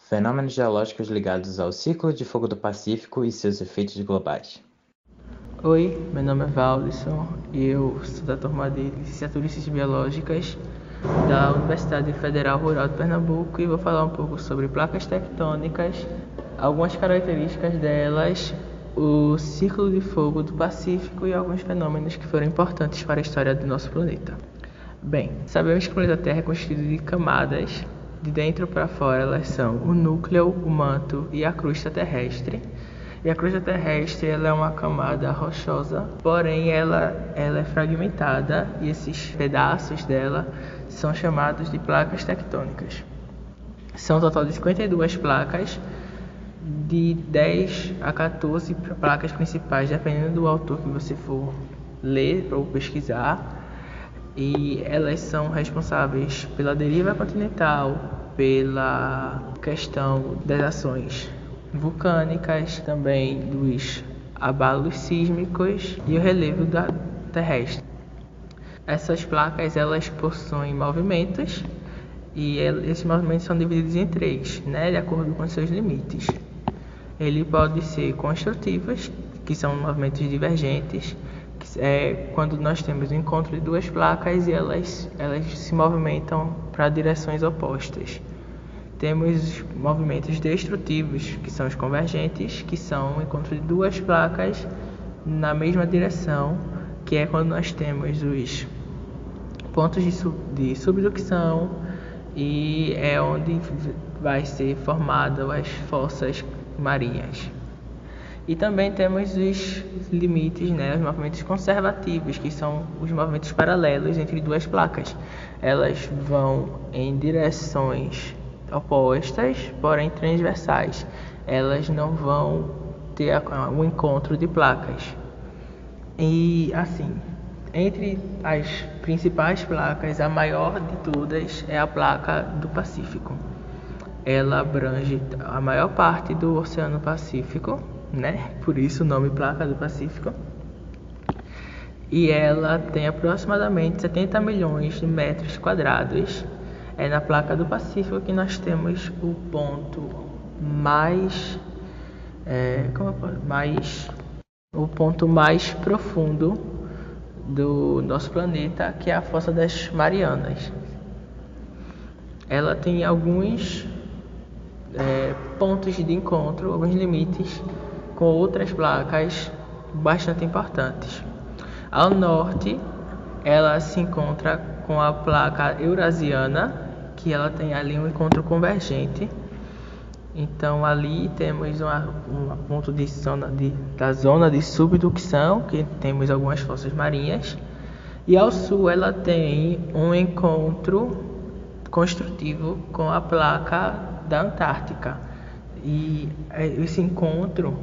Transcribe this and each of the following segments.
Fenômenos geológicos ligados ao ciclo de fogo do Pacífico e seus efeitos globais. Oi, meu nome é Valdisson e eu sou da turma de Licenciatura em Ciências Biológicas da Universidade Federal Rural de Pernambuco e vou falar um pouco sobre placas tectônicas, algumas características delas, o ciclo de fogo do Pacífico e alguns fenômenos que foram importantes para a história do nosso planeta. Bem, sabemos que o planeta Terra é constituído de camadas. De dentro para fora, elas são o núcleo, o manto e a crosta terrestre. E a crosta terrestre ela é uma camada rochosa, porém ela é fragmentada e esses pedaços dela são chamados de placas tectônicas. São um total de 52 placas, de 10 a 14 placas principais, dependendo do autor que você for ler ou pesquisar. E elas são responsáveis pela deriva continental, pela questão das ações vulcânicas, também dos abalos sísmicos e o relevo terrestre. Essas placas elas possuem movimentos e esses movimentos são divididos em três, de acordo com seus limites. Ele pode ser construtivos, que são movimentos divergentes, quando nós temos o encontro de duas placas e elas se movimentam para direções opostas. Temos movimentos destrutivos, que são os convergentes, que são o encontro de duas placas na mesma direção, que é quando nós temos os pontos de subducção e é onde vai ser formado as fossas marinhas. E também temos os limites, os movimentos conservativos, que são os movimentos paralelos entre duas placas. Elas vão em direções opostas, porém transversais. Elas não vão ter o encontro de placas. E assim, entre as principais placas, a maior de todas é a placa do Pacífico. Ela abrange a maior parte do Oceano Pacífico, por isso o nome Placa do Pacífico. E ela tem aproximadamente 70 milhões de metros quadrados. É na Placa do Pacífico que nós temos o ponto mais profundo do nosso planeta, que é a Fossa das Marianas. Ela tem alguns pontos de encontro, alguns limites com outras placas bastante importantes. Ao norte, ela se encontra com a placa eurasiana, que ela tem ali um encontro convergente. Então ali temos um ponto da zona de subducção, que temos algumas fossas marinhas. E ao sul ela tem um encontro construtivo com a placa da Antártica. E esse encontro,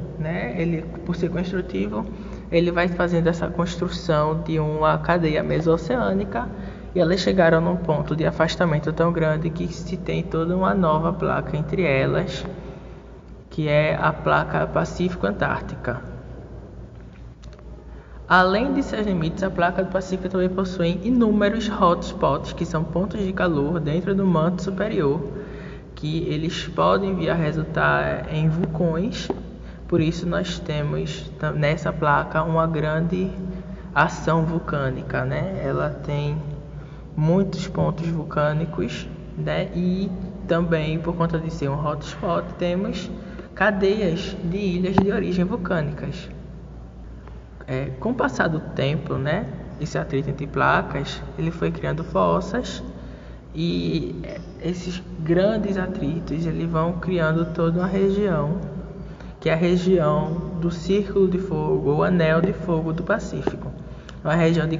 ele, por ser construtivo, ele vai fazendo essa construção de uma cadeia mesoceânica e elas chegaram num ponto de afastamento tão grande que se tem toda uma nova placa entre elas, que é a placa Pacífico-Antártica. Além de seus limites, a placa do Pacífico também possui inúmeros hotspots, que são pontos de calor dentro do manto superior, que eles podem vir a resultar em vulcões. Por isso nós temos nessa placa uma grande ação vulcânica, Ela tem muitos pontos vulcânicos, e também por conta de ser um hotspot temos cadeias de ilhas de origem vulcânicas. Com o passar do tempo, esse atrito entre placas, ele foi criando fossas e esses grandes atritos eles vão criando toda uma região, que é a região do Círculo de Fogo ou Anel de Fogo do Pacífico. Uma região de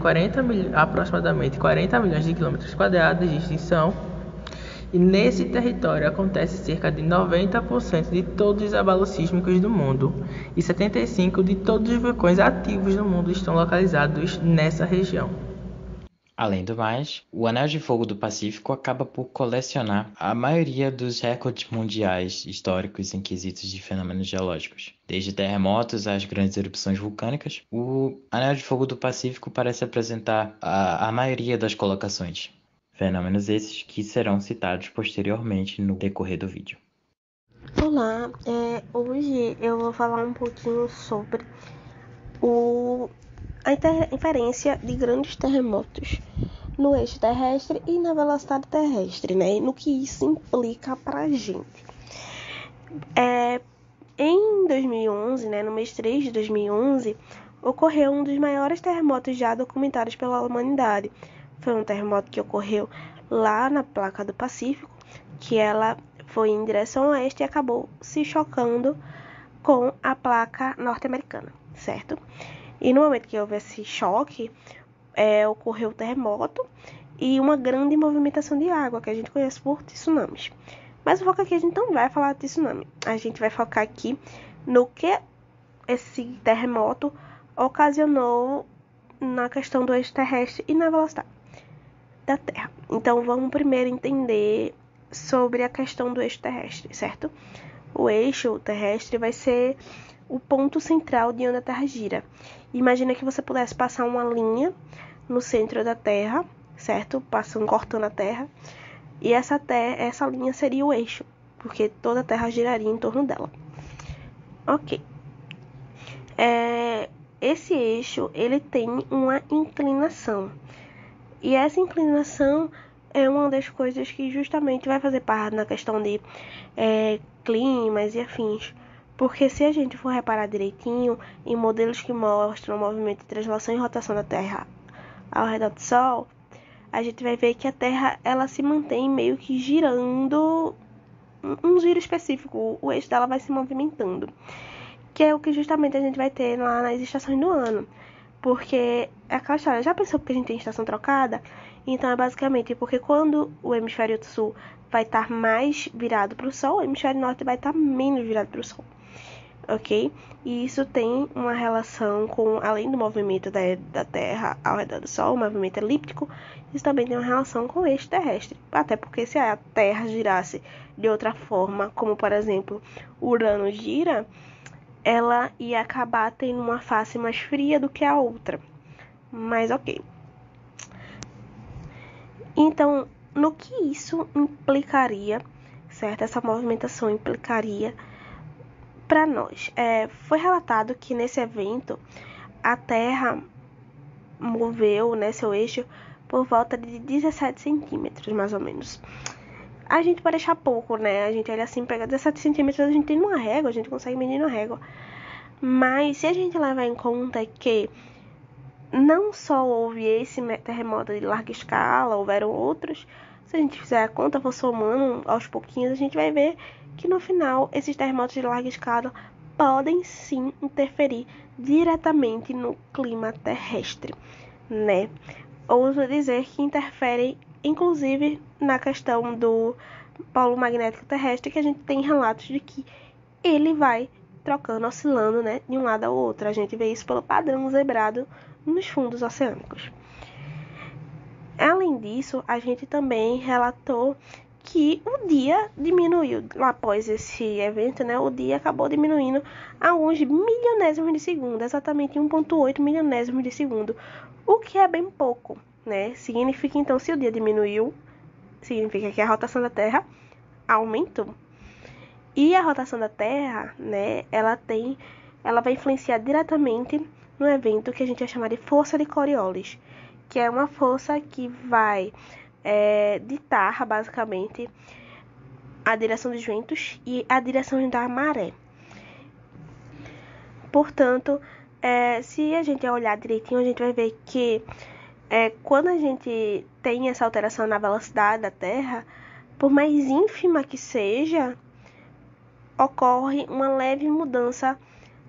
aproximadamente 40 milhões de quilômetros quadrados de extensão. E nesse território acontece cerca de 90% de todos os abalos sísmicos do mundo e 75% de todos os vulcões ativos do mundo estão localizados nessa região. Além do mais, o Anel de Fogo do Pacífico acaba por colecionar a maioria dos recordes mundiais históricos em quesitos de fenômenos geológicos. Desde terremotos às grandes erupções vulcânicas, o Anel de Fogo do Pacífico parece apresentar a maioria das colocações. Fenômenos esses que serão citados posteriormente no decorrer do vídeo. Olá, hoje eu vou falar um pouquinho sobre a interferência de grandes terremotos no eixo terrestre e na velocidade terrestre, né? E no que isso implica pra gente. Em 2011, né, no mês 3 de 2011, ocorreu um dos maiores terremotos já documentados pela humanidade. Foi um terremoto que ocorreu lá na placa do Pacífico, que ela foi em direção oeste e acabou se chocando com a placa norte-americana, certo? E no momento que houve esse choque, ocorreu o terremoto e uma grande movimentação de água, que a gente conhece por tsunamis. Mas o foco aqui a gente não vai falar de tsunami. A gente vai focar aqui no que esse terremoto ocasionou na questão do eixo terrestre e na velocidade da Terra. Então vamos primeiro entender sobre a questão do eixo terrestre, certo? O eixo terrestre vai ser o ponto central de onde a Terra gira. Imagina que você pudesse passar uma linha no centro da Terra, certo? Cortando a Terra. E essa linha seria o eixo, porque toda a Terra giraria em torno dela. Ok. Esse eixo, ele tem uma inclinação. E essa inclinação é uma das coisas que justamente vai fazer parte na questão de climas e afins. Porque se a gente for reparar direitinho em modelos que mostram o movimento de translação e rotação da Terra ao redor do Sol, a gente vai ver que a Terra ela se mantém meio que girando um giro específico, o eixo dela vai se movimentando, que é o que justamente a gente vai ter lá nas estações do ano, porque é aquela história, já pensou porque a gente tem estação trocada? Então é basicamente porque quando o hemisfério sul vai estar mais virado para o Sol, o hemisfério norte vai estar menos virado para o Sol. Ok? E isso tem uma relação com, além do movimento da Terra ao redor do Sol, o movimento elíptico, isso também tem uma relação com o eixo terrestre. Até porque se a Terra girasse de outra forma, como por exemplo Urano gira, ela ia acabar tendo uma face mais fria do que a outra. Mas ok. Então, no que isso implicaria, certo? Essa movimentação implicaria para nós. Foi relatado que nesse evento a Terra moveu, né, seu eixo por volta de 17 centímetros, mais ou menos. A gente pode achar pouco, né? A gente olha assim, pega 17 centímetros, a gente tem numa régua, a gente consegue medir numa régua. Mas se a gente levar em conta que não só houve esse terremoto de larga escala, houveram outros, se a gente fizer a conta, for somando aos pouquinhos, a gente vai ver que no final esses terremotos de larga escala podem sim interferir diretamente no clima terrestre, né? Ouso dizer que interferem inclusive na questão do polo magnético terrestre, que a gente tem relatos de que ele vai trocando, oscilando, né, de um lado ao outro. A gente vê isso pelo padrão zebrado nos fundos oceânicos. Além disso, a gente também relatou que o dia diminuiu após esse evento, né? O dia acabou diminuindo a alguns milionésimos de segundo, exatamente 1,8 milionésimos de segundo, o que é bem pouco, né? Significa então, se o dia diminuiu, significa que a rotação da Terra aumentou. E a rotação da Terra, né? Ela vai influenciar diretamente no evento que a gente vai chamar de força de Coriolis, que é uma força que vai ditar basicamente a direção dos ventos e a direção da maré. Portanto, se a gente olhar direitinho, a gente vai ver que quando a gente tem essa alteração na velocidade da Terra, por mais ínfima que seja, ocorre uma leve mudança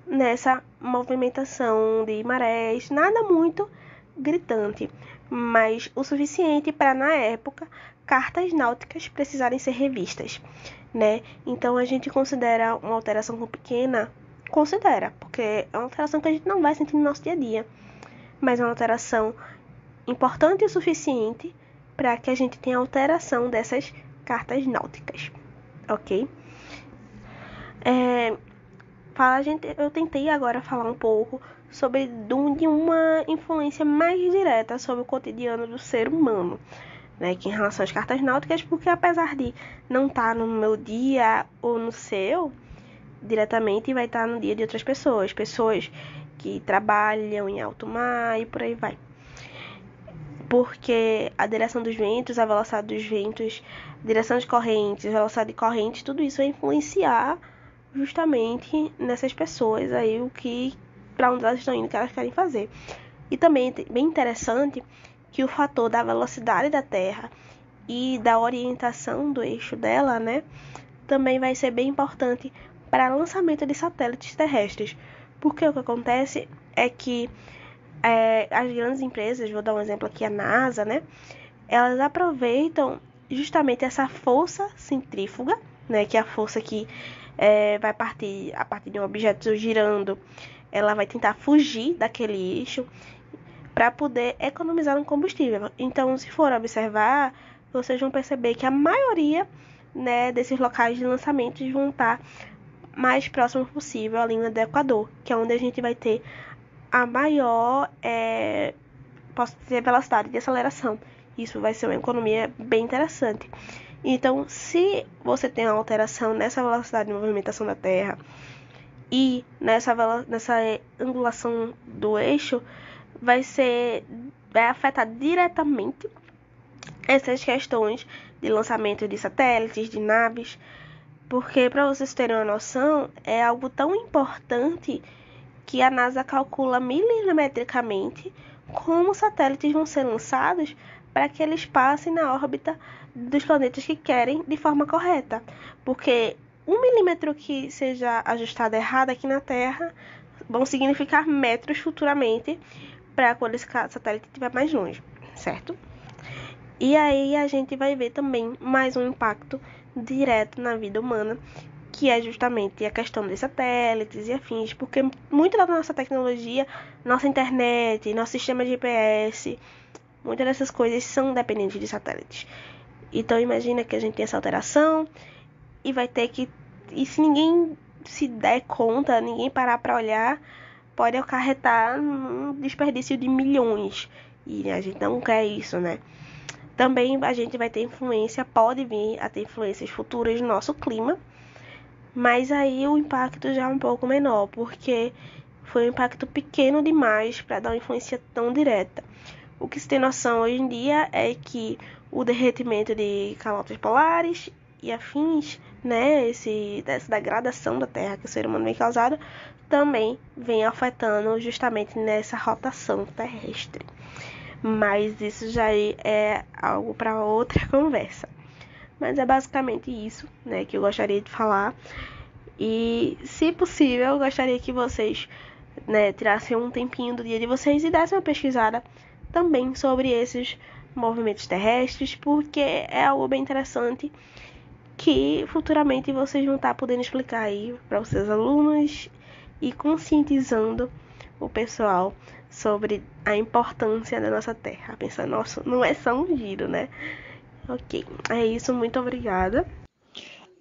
nessa movimentação de marés, nada muito gritante, mas o suficiente para, na época, cartas náuticas precisarem ser revistas, né? Então a gente considera uma alteração pequena, porque é uma alteração que a gente não vai sentir no nosso dia a dia, mas é uma alteração importante o suficiente para que a gente tenha alteração dessas cartas náuticas, ok? Eu tentei agora falar um pouco de uma influência mais direta sobre o cotidiano do ser humano, né, que em relação às cartas náuticas, porque apesar de não estar no meu dia ou no seu diretamente, vai estar no dia de outras pessoas, pessoas que trabalham em alto mar e por aí vai. Porque a direção dos ventos, a velocidade dos ventos, direção de correntes, velocidade de correntes, tudo isso vai influenciar justamente nessas pessoas aí, o que, para onde elas estão indo, o que elas querem fazer. E também é bem interessante que o fator da velocidade da Terra e da orientação do eixo dela, né, também vai ser bem importante para o lançamento de satélites terrestres. Porque o que acontece é que as grandes empresas, vou dar um exemplo aqui, a NASA, né, elas aproveitam justamente essa força centrífuga, né, que é a força que vai partir a partir de um objeto girando, ela vai tentar fugir daquele eixo para poder economizar no combustível. Então, se for observar, vocês vão perceber que a maioria, né, desses locais de lançamentos vão estar mais próximo possível à linha do Equador, que é onde a gente vai ter a maior velocidade de aceleração. Isso vai ser uma economia bem interessante. Então, se você tem uma alteração nessa velocidade de movimentação da Terra e nessa angulação do eixo, vai afetar diretamente essas questões de lançamento de satélites, de naves, porque, para vocês terem uma noção, é algo tão importante que a NASA calcula milimetricamente como satélites vão ser lançados para que eles passem na órbita dos planetas que querem de forma correta. Porque 1 milímetro que seja ajustado errado aqui na Terra vão significar metros futuramente para quando esse satélite estiver mais longe, certo? E aí a gente vai ver também mais um impacto direto na vida humana, que é justamente a questão dos satélites e afins, porque muita da nossa tecnologia, nossa internet, nosso sistema de GPS, muitas dessas coisas são dependentes de satélites. Então imagina que a gente tem essa alteração e vai ter que, e se ninguém se der conta, ninguém parar para olhar, pode acarretar um desperdício de milhões, e a gente não quer isso, né? Também a gente vai ter influência, pode vir a ter influências futuras no nosso clima, mas aí o impacto já é um pouco menor, porque foi um impacto pequeno demais para dar uma influência tão direta. O que se tem noção hoje em dia é que o derretimento de calotas polares e afins, né, essa degradação da Terra que o ser humano vem causando, também vem afetando justamente nessa rotação terrestre. Mas isso já é algo para outra conversa. Mas é basicamente isso, né, que eu gostaria de falar. E, se possível, eu gostaria que vocês, né, tirassem um tempinho do dia de vocês e dessem uma pesquisada também sobre esses movimentos terrestres, porque é algo bem interessante que futuramente vocês vão estar podendo explicar aí para os seus alunos e conscientizando o pessoal sobre a importância da nossa Terra. Pensando, nossa, não é só um giro, né? Ok, é isso, muito obrigada.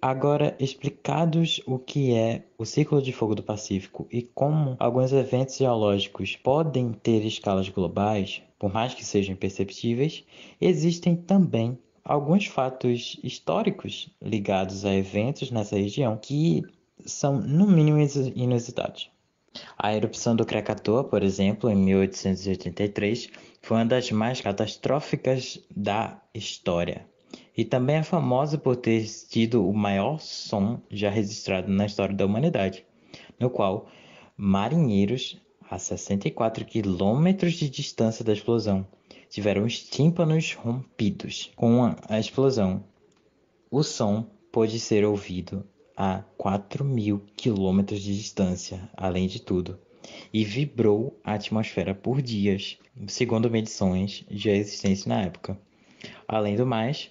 Agora, explicados o que é o Círculo de Fogo do Pacífico e como alguns eventos geológicos podem ter escalas globais, por mais que sejam imperceptíveis, existem também alguns fatos históricos ligados a eventos nessa região que são, no mínimo, inusitados. A erupção do Krakatoa, por exemplo, em 1883, foi uma das mais catastróficas da história. E também é famosa por ter tido o maior som já registrado na história da humanidade, no qual marinheiros a 64 quilômetros de distância da explosão tiveram os tímpanos rompidos. Com a explosão, o som pôde ser ouvido a 4.000 quilômetros de distância, além de tudo, e vibrou a atmosfera por dias, segundo medições já existentes na época. Além do mais,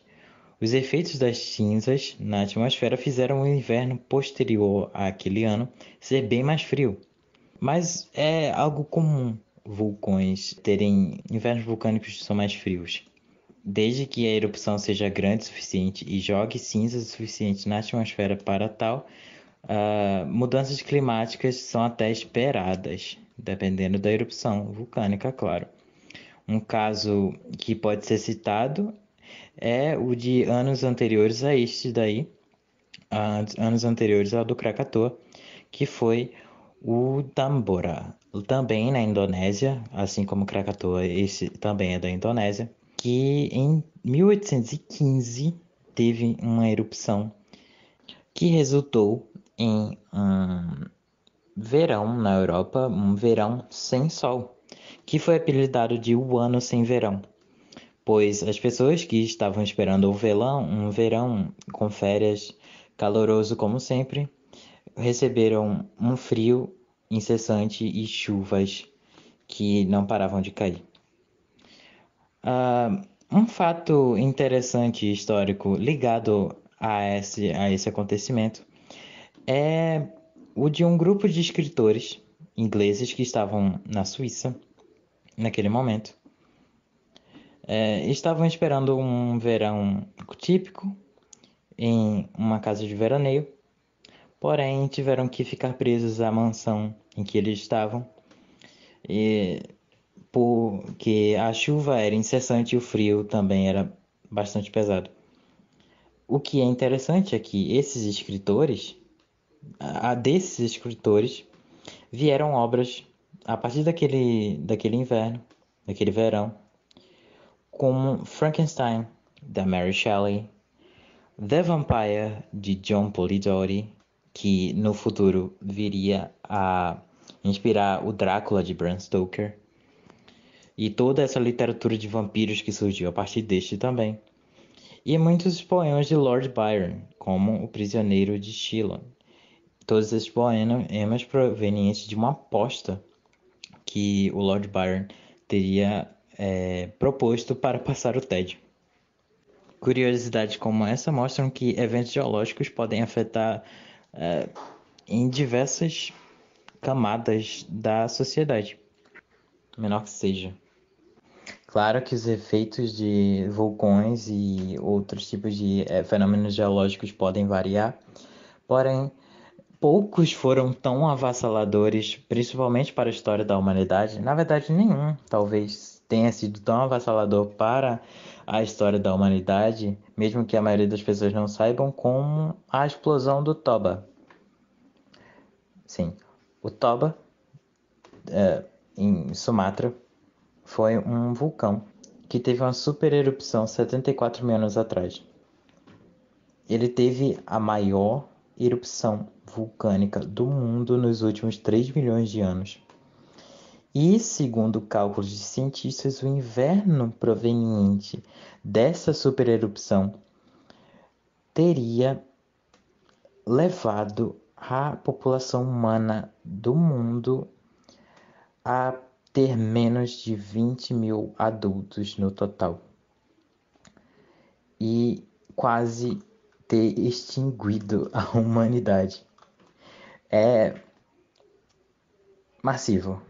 os efeitos das cinzas na atmosfera fizeram o inverno posterior àquele ano ser bem mais frio. Mas é algo comum vulcões terem invernos vulcânicos que são mais frios. Desde que a erupção seja grande o suficiente e jogue cinzas o suficiente na atmosfera para tal, mudanças climáticas são até esperadas, dependendo da erupção vulcânica, claro. Um caso que pode ser citado é o de anos anteriores a este daí, anos anteriores ao do Krakatoa, que foi o Tambora, também na Indonésia, assim como Krakatoa, esse também é da Indonésia, que em 1815 teve uma erupção que resultou em um verão na Europa, um verão sem sol, que foi apelidado de O Ano Sem Verão, pois as pessoas que estavam esperando um verão com férias caloroso como sempre, receberam um frio incessante e chuvas que não paravam de cair. Um fato interessante e histórico ligado a esse acontecimento é o de um grupo de escritores ingleses que estavam na Suíça naquele momento. Estavam esperando um verão típico em uma casa de veraneio, porém tiveram que ficar presos à mansão em que eles estavam, e porque a chuva era incessante e o frio também era bastante pesado. O que é interessante é que desses escritores, vieram obras a partir daquele inverno, daquele verão, como Frankenstein, da Mary Shelley, The Vampire, de John Polidori, que no futuro viria a inspirar o Drácula de Bram Stoker, e toda essa literatura de vampiros que surgiu a partir deste também, e muitos poemas de Lord Byron, como O Prisioneiro de Chillon. Todos esses poemas provenientes de uma aposta que o Lord Byron teria proposto para passar o tédio. Curiosidades como essa mostram que eventos geológicos podem afetar em diversas camadas da sociedade, menor que seja. Claro que os efeitos de vulcões e outros tipos de fenômenos geológicos podem variar, porém, poucos foram tão avassaladores, principalmente para a história da humanidade. Na verdade, nenhum talvez tenha sido tão avassalador para a história da humanidade, mesmo que a maioria das pessoas não saibam, como a explosão do Toba. Sim, o Toba, em Sumatra, foi um vulcão que teve uma super erupção 74 mil anos atrás. Ele teve a maior erupção vulcânica do mundo nos últimos 3 milhões de anos. E, segundo cálculos de cientistas, o inverno proveniente dessa supererupção teria levado a população humana do mundo a ter menos de 20 mil adultos no total. E quase ter extinguido a humanidade. É massivo.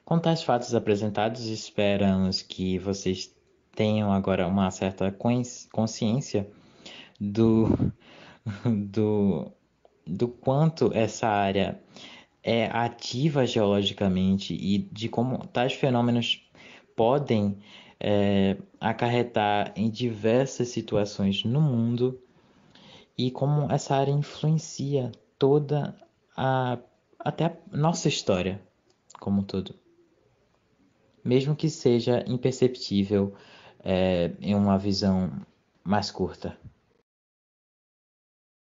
Com tais fatos apresentados, esperamos que vocês tenham agora uma certa consciência do, do quanto essa área é ativa geologicamente e de como tais fenômenos podem acarretar em diversas situações no mundo e como essa área influencia toda até a nossa história como um todo. Mesmo que seja imperceptível em uma visão mais curta.